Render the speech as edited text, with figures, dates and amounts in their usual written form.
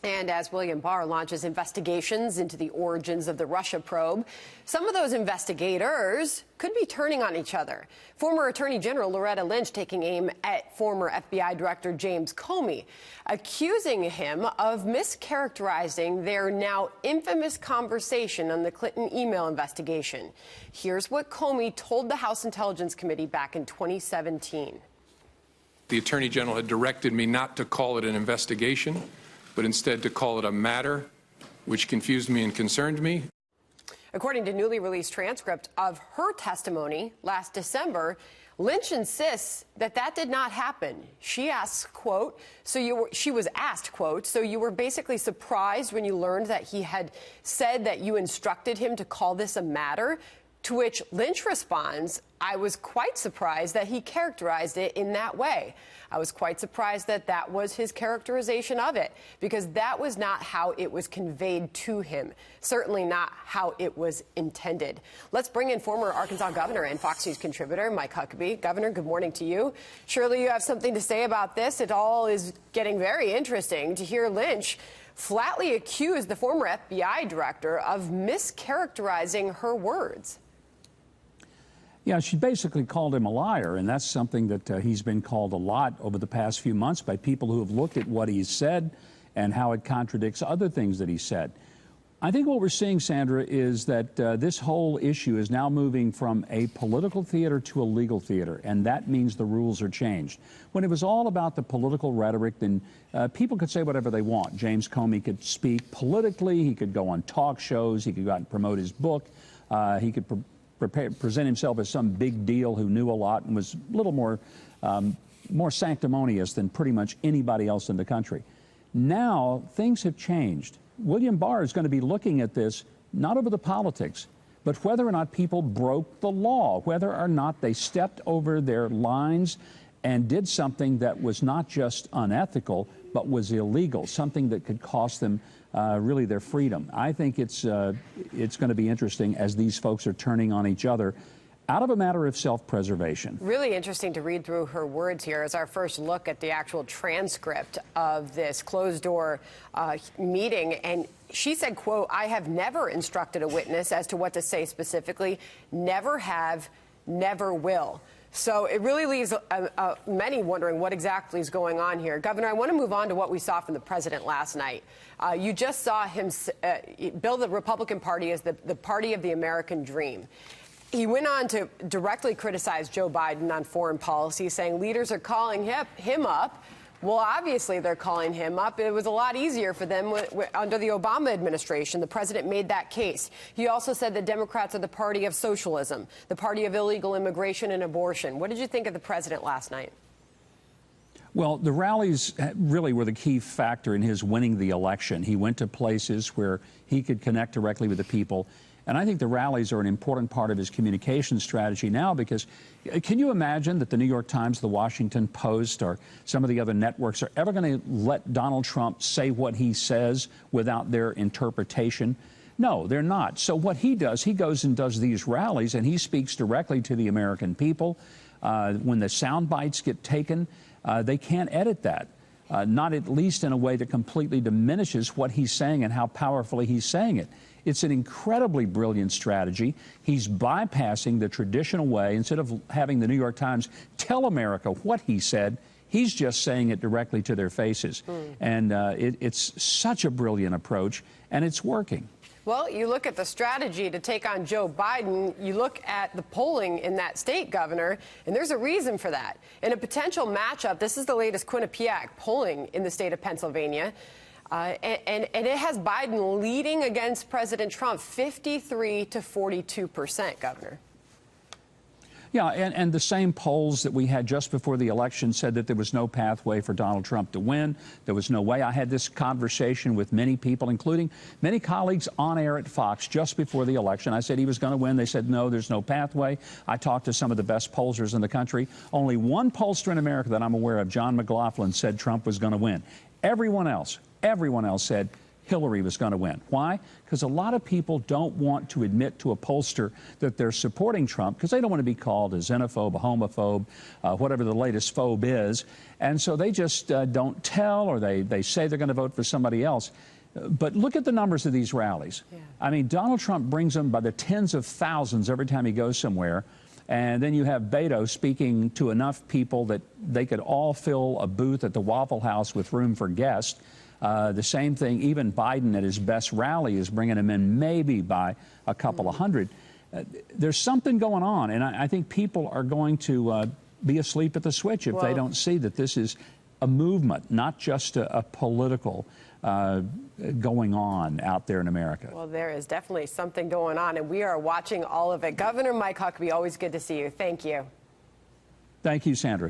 And as William Barr launches investigations into the origins of the Russia probe, some of those investigators could be turning on each other. Former Attorney General Loretta Lynch taking aim at former FBI Director James Comey, accusing him of mischaracterizing their now infamous conversation on the Clinton email investigation. Here's what Comey told the House Intelligence Committee back in 2017. The Attorney General had directed me not to call it an investigation, but instead to call it a matter, which confused me and concerned me. According to newly released transcript of her testimony last December, Lynch insists that that did not happen. She asks, quote, she was asked, quote, so you were basically surprised when you learned that he had said that you instructed him to call this a matter? To which Lynch responds, I was quite surprised that he characterized it in that way. I was quite surprised that that was his characterization of it, because that was not how it was conveyed to him, certainly not how it was intended. Let's bring in former Arkansas governor and Fox News contributor Mike Huckabee. Governor, good morning to you. Surely you have something to say about this. It all is getting very interesting to hear Lynch flatly accuse the former FBI director of mischaracterizing her words. Yeah, she basically called him a liar, and that's something that he's been called a lot over the past few months by people who have looked at what he's said and how it contradicts other things that he said. I think what we're seeing, Sandra, is that this whole issue is now moving from a political theater to a legal theater, and that means the rules are changed. When it was all about the political rhetoric, then people could say whatever they want. James Comey could speak politically, he could go on talk shows, he could go out and promote his book, he could present himself as some big deal who knew a lot and was a little more sanctimonious than pretty much anybody else in the country. Now, things have changed. William Barr is going to be looking at this not over the politics, but whether or not people broke the law, whether or not they stepped over their lines and did something that was not just unethical, but was illegal, something that could cost them really their freedom. I think it's going to be interesting as these folks are turning on each other out of a matter of self-preservation. Really interesting to read through her words here as our first look at the actual transcript of this closed-door meeting. And she said, quote, I have never instructed a witness as to what to say specifically. Never have, never will. So it really leaves many wondering what exactly is going on here. Governor, I want to move on to what we saw from the president last night. You just saw him bill the Republican Party as the party of the American dream. He went on to directly criticize Joe Biden on foreign policy, saying leaders are calling him up. Well, obviously, they're calling him up. It was a lot easier for them under the Obama administration. The president made that case. He also said the Democrats are the party of socialism, the party of illegal immigration and abortion. What did you think of the president last night? Well, the rallies really were the key factor in his winning the election. He went to places where he could connect directly with the people. And I think the rallies are an important part of his communication strategy now, because can you imagine that the New York Times, the Washington Post, or some of the other networks are ever going to let Donald Trump say what he says without their interpretation? No, they're not. So what he does, he goes and does these rallies, and he speaks directly to the American people. When the sound bites get taken, they can't edit that. Not at least in a way that completely diminishes what he's saying and how powerfully he's saying it. It's an incredibly brilliant strategy. He's bypassing the traditional way. Instead of having the New York Times tell America what he said, he's just saying it directly to their faces. And it's such a brilliant approach, and it's working. Well, you look at the strategy to take on Joe Biden, you look at the polling in that state, Governor, and there's a reason for that. In a potential matchup, this is the latest Quinnipiac polling in the state of Pennsylvania, and it has Biden leading against President Trump 53 to 42%, Governor. Yeah, and the same polls that we had just before the election said that there was no pathway for Donald Trump to win. There was no way. I had this conversation with many people, including many colleagues on air at Fox just before the election. I said he was going to win. They said, no, there's no pathway. I talked to some of the best pollsters in the country. Only one pollster in America that I'm aware of, John McLaughlin, said Trump was going to win. Everyone else said Hillary was going to win. Why? Because a lot of people don't want to admit to a pollster that they're supporting Trump because they don't want to be called a xenophobe, a homophobe, whatever the latest phobe is. And so they just don't tell, or they say they're going to vote for somebody else. But look at the numbers of these rallies. Yeah. I mean, Donald Trump brings them by the tens of thousands every time he goes somewhere. And then you have Beto speaking to enough people that they could all fill a booth at the Waffle House with room for guests. The same thing, even Biden at his best rally is bringing him in maybe by a couple of hundred. There's something going on, and I think people are going to be asleep at the switch if they don't see that this is a movement, not just a political going on out there in America. Well, there is definitely something going on, and we are watching all of it. Governor Mike Huckabee, always good to see you. Thank you. Thank you, Sandra.